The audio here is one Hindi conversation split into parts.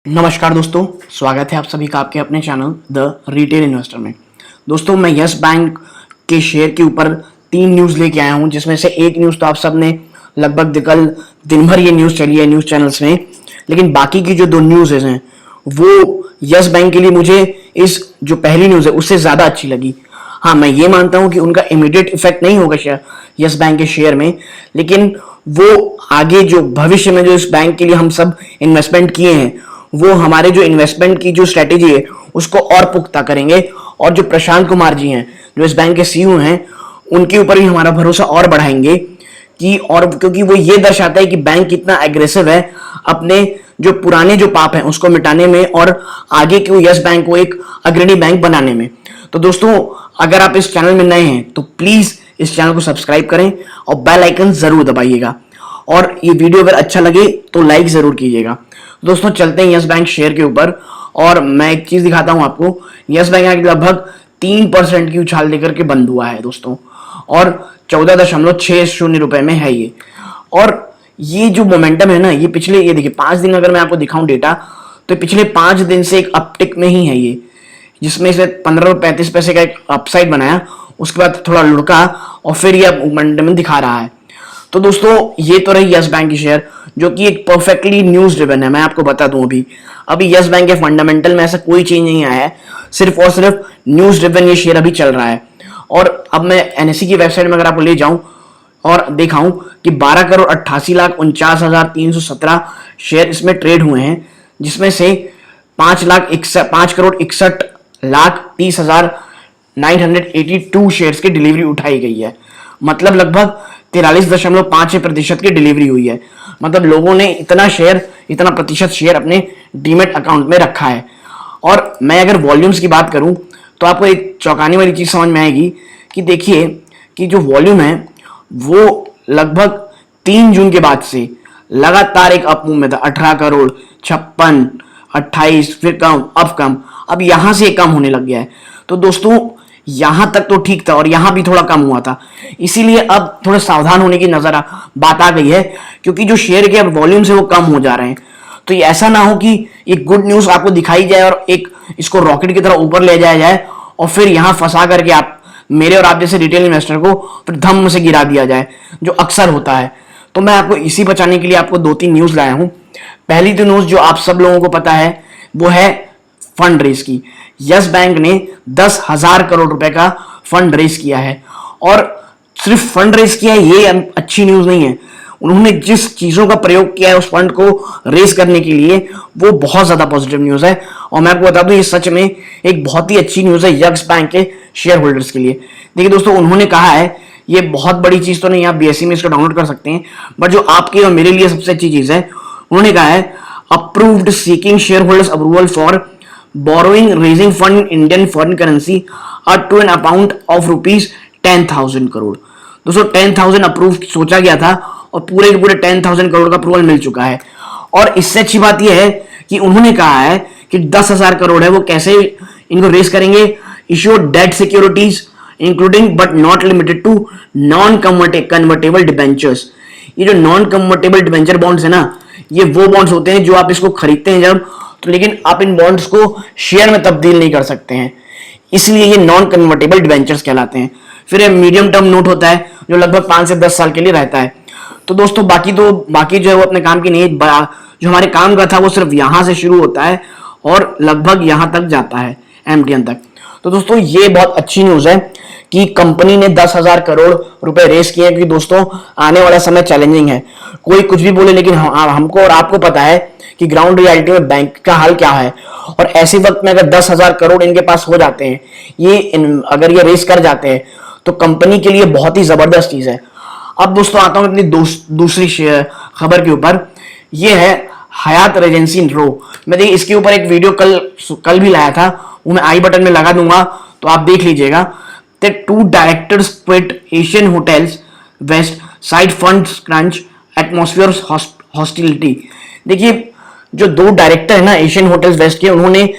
नमस्कार दोस्तों, स्वागत है आप सभी का आपके अपने चैनल द रिटेल इन्वेस्टर में। दोस्तों, मैं यस बैंक के शेयर के ऊपर 3 न्यूज़ लेके आया हूं, जिसमें से एक न्यूज़ तो आप सब ने लगभग कल दिन भर ये न्यूज़ चली है न्यूज़ चैनल्स में, लेकिन बाकी की जो 2 न्यूज़ हैं वो यस बैंक के लिए मुझे इस जो पहली न्यूज़ है उससे ज़्यादा अच्छी लगी। हाँ, मैं ये मानता हूं कि उनका इमीडिएट इफेक्ट नहीं होगा शेयर यस बैंक के शेयर में, लेकिन वो आगे जो भविष्य में जो इस बैंक के लिए हम सब इन्वेस्टमेंट किए हैं वो हमारे जो इन्वेस्टमेंट की जो स्ट्रेटेजी है उसको और पुख्ता करेंगे। और जो प्रशांत कुमार जी हैं, जो इस बैंक के सीईओ हैं, उनके ऊपर भी हमारा भरोसा और बढ़ाएंगे कि और क्योंकि वो ये दर्शाता है कि बैंक कितना एग्रेसिव है अपने जो पुराने जो पाप हैं उसको मिटाने में और आगे को यस बैंक को एक अग्रणी बैंक बनाने में। तो दोस्तों, अगर आप इस चैनल में नए हैं तो प्लीज इस चैनल को सब्सक्राइब करें और बेल आइकन जरूर दबाइएगा, और ये वीडियो अगर अच्छा लगे तो लाइक जरूर कीजिएगा। दोस्तों, चलते हैं यस बैंक शेयर के ऊपर, और मैं एक चीज दिखाता हूं आपको। यस बैंक लगभग 3% की उछाल देकर के बंद हुआ है दोस्तों, और 14.60 रुपए में है ये। और ये जो मोमेंटम है ना, ये पिछले ये देखिए 5 दिन अगर मैं आपको दिखाऊं डेटा, तो पिछले 5 दिन से एक अपटिक में ही है ये, जिसमें से 15.35 का एक अपसाइड बनाया, उसके बाद थोड़ा लुढ़का और फिर ये मोमेंटम दिखा रहा है। तो दोस्तों, ये तो रही यस बैंक की शेयर, जो कि एक परफेक्टली न्यूज ड्रिवन है। मैं आपको बता दूं, अभी यस बैंक के फंडामेंटल में ऐसा कोई चेंज नहीं आया है, सिर्फ और सिर्फ न्यूज ड्रिवन ये शेयर अभी चल रहा है। और अब मैं एनएसई की वेबसाइट में अगर आपको ले जाऊं और दिखाऊं कि 12,88,49,317 शेयर इसमें ट्रेड हुए हैं, जिसमें से 5,61,30,982 शेयर्स की डिलीवरी उठाई गई है। मतलब लगभग 43.5% की डिलीवरी हुई है। मतलब लोगों ने इतना प्रतिशत शेयर अपने डीमेट अकाउंट में रखा है। और मैं अगर वॉल्यूम्स की बात करूं तो आपको एक चौंकाने वाली चीज समझ में आएगी कि देखिए कि जो वॉल्यूम है वो लगभग 3 जून के बाद से लगातार एक अप मूव में था। 18 करोड़, 56, 28, फिर कम, अब यहां से कम होने लग गया है। तो दोस्तों, यहां तक तो ठीक था और यहां भी थोड़ा कम हुआ था, इसीलिए अब थोड़ा सावधान होने की बात आ गई है, क्योंकि जो शेयर के अब वॉल्यूम से वो कम हो जा रहे हैं। तो ये ऐसा ना हो कि एक गुड न्यूज आपको दिखाई जाए और एक इसको रॉकेट की तरह ऊपर ले जाया जाए और फिर यहां फंसा करके आप मेरे और आप जैसे रिटेल इन्वेस्टर को फिर धम से गिरा दिया जाए, जो अक्सर होता है। तो मैं आपको इसी बचाने के लिए आपको 2-3 न्यूज लाया हूं। पहली तो न्यूज जो आप सब लोगों को पता है वो है फंड रेज की। यस बैंक ने 10,000 करोड़ रुपए का फंड रेज किया है, और सिर्फ फंड रेज किया है ये अच्छी न्यूज नहीं है। उन्होंने जिस चीजों का प्रयोग किया है उस फंड को रेज करने के लिए, वो बहुत ज्यादा पॉजिटिव न्यूज है। और मैं आपको बता दूं, ये सच में एक बहुत ही अच्छी न्यूज है यस बैंक के शेयर होल्डर्स के लिए। देखिए दोस्तों, उन्होंने कहा है, ये बहुत बड़ी चीज तो नहीं, आप बीएसई में इसको डाउनलोड कर सकते हैं, बट जो आपके और मेरे लिए सबसे अच्छी चीज है, उन्होंने कहा है approved seeking share holders approval for borrowing raising fund in Indian foreign currency up to an amount of rupees 10,000 crore. दोस्तों, 10,000 अप्रूव सोचा गया था और पूरे के पूरे 10,000 करोड़ का अप्रूवल मिल चुका है। और इससे अच्छी बात यह है कि उन्होंने कहा है कि 10,000 करोड़ है वो कैसे इनको रेस करेंगे। Issue debt securities including but not limited to non convertible debentures. ये जो नॉन कन्वर्टेबल डिबेंचर बॉन्ड्स है ना, ये वो बॉन्ड्स होते हैं जो आप इसको खरीदते हैं जब, तो लेकिन आप इन बॉन्ड्स को शेयर में तब्दील नहीं कर सकते हैं, इसलिए ये नॉन कन्वर्टेबल डिबेंचर्स कहलाते हैं। फिर ये मीडियम टर्म नोट होता है जो लगभग 5 से 10 साल के लिए रहता है। तो दोस्तों, बाकी जो है वो अपने काम की नहीं, जो हमारे काम का था वो सिर्फ यहां से शुरू होता है और लगभग यहां तक जाता है, एमटीएन तक। तो दोस्तों, ये बहुत अच्छी न्यूज है कि कंपनी ने 10,000 करोड़ रुपए रेस किए, क्योंकि दोस्तों आने वाला समय चैलेंजिंग है। कोई कुछ भी बोले, लेकिन हमको और आपको पता है कि ग्राउंड रियलिटी में बैंक का हाल क्या है। और ऐसे वक्त में अगर 10,000 करोड़ इनके पास हो जाते हैं, अगर ये रेस कर जाते हैं, तो कंपनी के लिए बहुत ही जबरदस्त चीज है। अब दोस्तों आता हूं अपनी दूसरी खबर के ऊपर। ये है हयात रेजेंसी रो। मैं देखिए इसके ऊपर एक वीडियो कल भी लाया था, वो मैं आई बटन में लगा दूंगा, तो आप देख लीजिएगा। 2 directors quit Asian hotels west side fund crunch atmosphere hostility. देखिए, जो 2 डायरेक्टर है ना एशियन होटल्स वेस्ट के, उन्होंने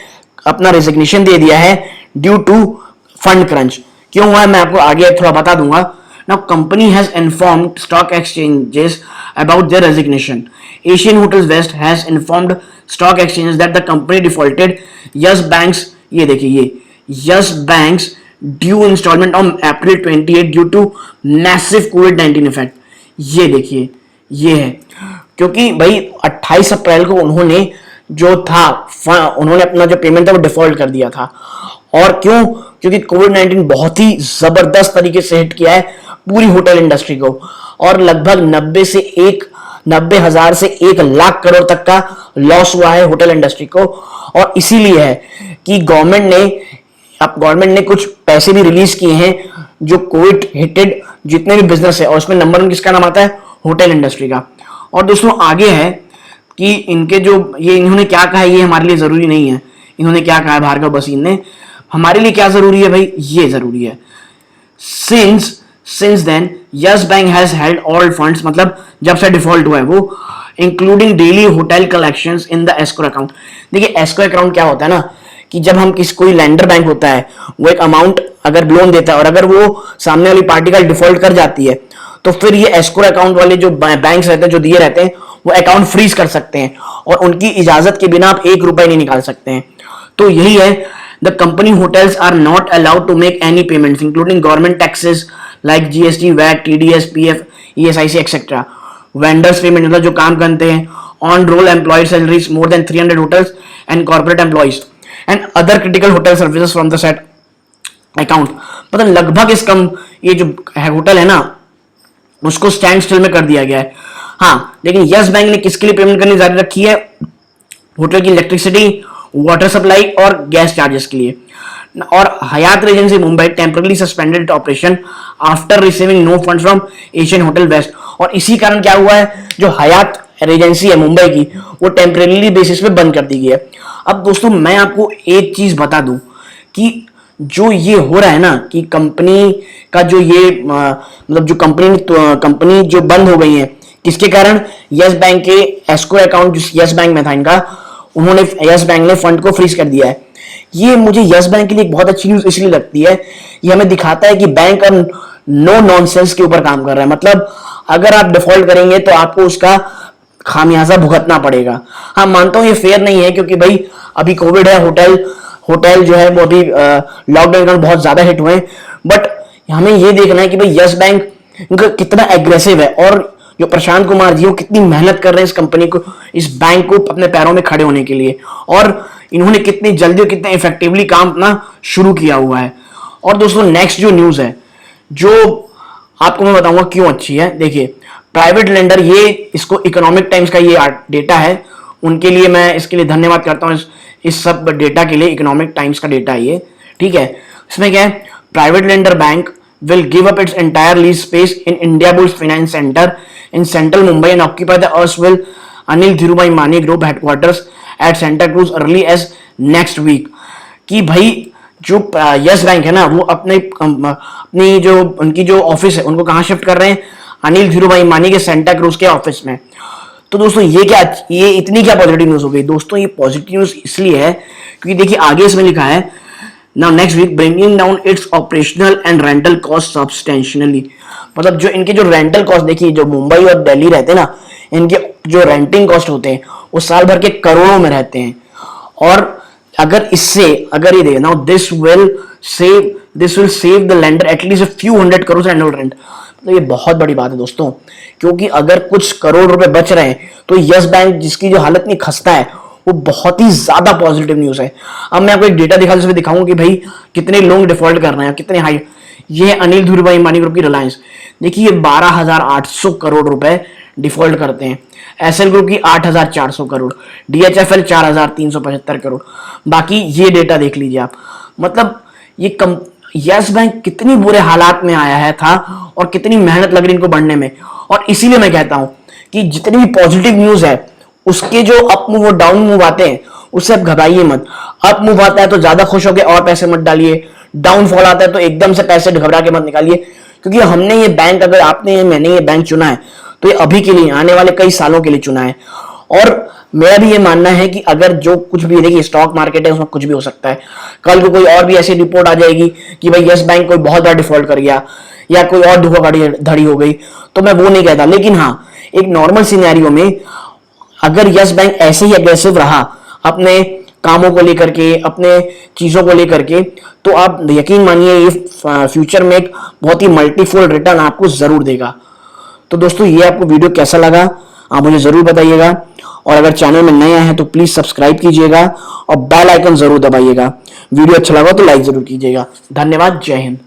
अपना रेजिग्नेशन दे दिया है ड्यू टू फंड क्रंच। क्यों हुआ है मैं आपको आगे थोड़ा बता दूंगा। Now company has informed stock exchanges about their resignation. Asian Hotels West has informed stock exchanges that the company defaulted Yes Bank's, ये देखिए ये Yes Bank's due installment on April 28 due to massive COVID-19 effect। ये देखिए ये है, क्योंकि भाई 28 अप्रैल को उन्होंने जो था उन्होंने अपना जो पेमेंट था वो डिफॉल्ट कर दिया था। और क्यों? क्योंकि कोविड-19 बहुत ही जबरदस्त तरीके से हिट किया है पूरी होटल इंडस्ट्री को, और लगभग 90,000 से 1 लाख करोड़ तक का लॉस हुआ है होटल इंडस्ट्री को। और इसीलिए है कि गवर्नमेंट ने कुछ पैसे भी रिलीज किए हैं जो कोविड हिटेड जितने भी बिजनेस है, और उसमें नंबर 1 किसका नाम आता है? होटल इंडस्ट्री का। और दोस्तों आगे है कि इनके जो ये इन्होंने क्या कहा है ये हमारे लिए जरूरी नहीं है। इन्होंने क्या कहा है भार्गव बसीन ने, हमारे लिए क्या जरूरी है भाई? ये जरूरी है। Since then Yes Bank has held all funds, मतलब जब से डिफॉल्ट हुआ है वो, including daily hotel collections in the escrow account. देखिए एस्क्रो अकाउंट क्या होता है ना, कि जब हम कोई लेंडर बैंक होता है वो एक अमाउंट अगर लोन देता है और अगर वो सामने वाली पार्टी का डिफॉल्ट कर जाती है तो फिर ये एस्क्रो अकाउंट वाले जो बैंक्स रहते हैं जो दिए रहते हैं वो अकाउंट फ्रीज कर सकते हैं और उनकी इजाजत के बिना आप 1 रुपए नहीं निकाल सकते हैं। तो यही है, the company hotels are not allowed to make any payments including government taxes like GST, VAT, TDS, PF, ESIC etcetera, vendors payment मतलब जो काम करते हैं, on roll employ salaries more than 300 hotels and corporate employees and other critical hotel services from the set account. मतलब लगभग ये जो होटल है ना उसको स्टैंड स्टिल में कर दिया गया है। हाँ, लेकिन यस बैंक ने किसके लिए पेमेंट करनी जारी रखी है? होटल की इलेक्ट्रिसिटी, वाटर सप्लाई और गैस चार्जेस के लिए। और Hyatt Regency Mumbai temporarily suspended operation after receiving no fund from Asian Hotel West. और इसी कारण क्या हुआ है, जो हयात रेजेंसी है मुंबई की वो टेम्परेली बेसिस पे बंद कर दी गई है। अब दोस्तों मैं आपको एक चीज बता दूं कि जो ये हो रहा है ना कि कंपनी का जो ये मतलब जो कंपनी जो बंद हो गई है किसके कारण? यस बैंक के एस्क्रो अकाउंट जो यस बैंक में था इनका, उन्होंने यस बैंक ने फंड को फ्रीज कर दिया है। ये मुझे यस बैंक के लिए एक बहुत अच्छी न्यूज इसलिए लगती है, ये हमें दिखाता है कि बैंक और नो नॉनसेंस के ऊपर काम कर रहा है। मतलब अगर आप डिफॉल्ट करेंगे तो आपको उसका खामियाजा भुगतना पड़ेगा। हाँ मानता हूं ये फेयर नहीं है क्योंकि भाई अभी कोविड है, होटल जो है वो अभी लॉकडाउन में बहुत ज्यादा हिट हुए हैं, बट हमें ये देखना है कि भाई यस बैंक इनका कितना एग्रेसिव है और जो प्रशांत कुमार जी वो कितनी मेहनत कर रहे हैं इस कंपनी को, इस बैंक को अपने पैरों में खड़े होने के लिए, और इन्होंने कितनी जल्दी और कितने इफेक्टिवली काम अपना शुरू किया हुआ है। और दोस्तों नेक्स्ट जो न्यूज है जो आपको मैं बताऊंगा क्यों अच्छी है। देखिए प्राइवेट लेंडर, ये इसको इकोनॉमिक टाइम्स का ये डेटा है, उनके लिए मैं इसके लिए धन्यवाद करता हूं इस सब डेटा के लिए। इकोनॉमिक टाइम्स का डेटा है ये, ठीक है। इसमें क्या है, private lender bank will give up its entire lease space in Indiabulls Finance Center in central Mumbai and occupy the erstwhile Anil Dhirubhai Mani Group headquarters at Santa Cruz early as next week। कि भाई जो यस बैंक है ना वो अपनी जो उनकी जो ऑफिस है उनको कहाँ शिफ्ट कर रहे हैं? अनिल धीरूभाई मानी के सेंटा क्रूज के ऑफिस में। तो दोस्तों ये इतनी क्या पॉजिटिव न्यूज हो गई? दोस्तों ये पॉजिटिव न्यूज इसलिए है क्योंकि देखिए आगे इसमें लिखा है Now next week bringing down its operational and rental costs substantially। मतलब जो इनके जो रेंटल कॉस्ट, देखिए जो मुंबई और दिल्ली रहते हैं ना, इनके जो रेंटिंग कॉस्ट होते हैं वो साल भर के करोड़ों में रहते हैं। और अगर ये देखिए now this will save the lender at least a few hundred crores annual rent. तो ये बहुत बड़ी बात है दोस्तों, क्योंकि अगर कुछ करोड़ रुपए बच रहे हैं तो यस बैंक जिसकी जो हालत नहीं खस्ता है वो बहुत ही ज्यादा पॉजिटिव न्यूज है। अब मैं आपको एक डेटा दिखाऊंगा कि भाई कितने लोग डिफॉल्ट कर रहे हैं, कितने हाई। ये अनिल धीरूभाई अंबानी ग्रुप की रिलायंस, देखिए 12,800 करोड़ रुपए डिफॉल्ट करते हैं। एसएल ग्रुप की 8,400 करोड़, डीएचएफएल 4,375 करोड़। बाकी ये डेटा देख लीजिए आप। मतलब ये यस बैंक कितनी बुरे हालात में आया था और कितनी मेहनत लग रही इनको बढ़ने में। और इसीलिए मैं कहता हूं कि जितनी भी पॉजिटिव न्यूज है उसके जो अप मूव और डाउन मूव आते हैं उससे आप घबराइए मत। अप मूव आता है तो ज्यादा खुश होकर और पैसे मत डालिए, डाउनफॉल आता है तो एकदम से पैसे घबरा के मत निकालिए, क्योंकि हमने ये बैंक, अगर मैंने ये बैंक चुना है तो ये अभी के लिए, आने वाले कई सालों के लिए चुना है। और मेरा भी ये मानना है कि अगर जो कुछ भी, देखिए स्टॉक मार्केट है उसमें कुछ भी हो सकता है। कल को कोई और भी ऐसी रिपोर्ट आ जाएगी कि भाई यस बैंक कोई बहुत बड़ा डिफॉल्ट कर गया या कोई और धोखाधड़ी हो गई, तो मैं वो नहीं कहता। लेकिन हाँ, एक नॉर्मल सिनेरियो में अगर यस बैंक ऐसे ही अग्रेसिव रहा अपने कामों को लेकर के, अपने चीजों को लेकर के, तो आप यकीन मानिए ये फ्यूचर में एक बहुत ही मल्टीफोल्ड रिटर्न आपको जरूर देगा। तो दोस्तों ये आपको वीडियो कैसा लगा आप मुझे जरूर बताइएगा, और अगर चैनल में नए आए हैं तो प्लीज सब्सक्राइब कीजिएगा और बेल आइकन जरूर दबाइएगा। वीडियो अच्छा लगा तो लाइक जरूर कीजिएगा। धन्यवाद। जय हिंद।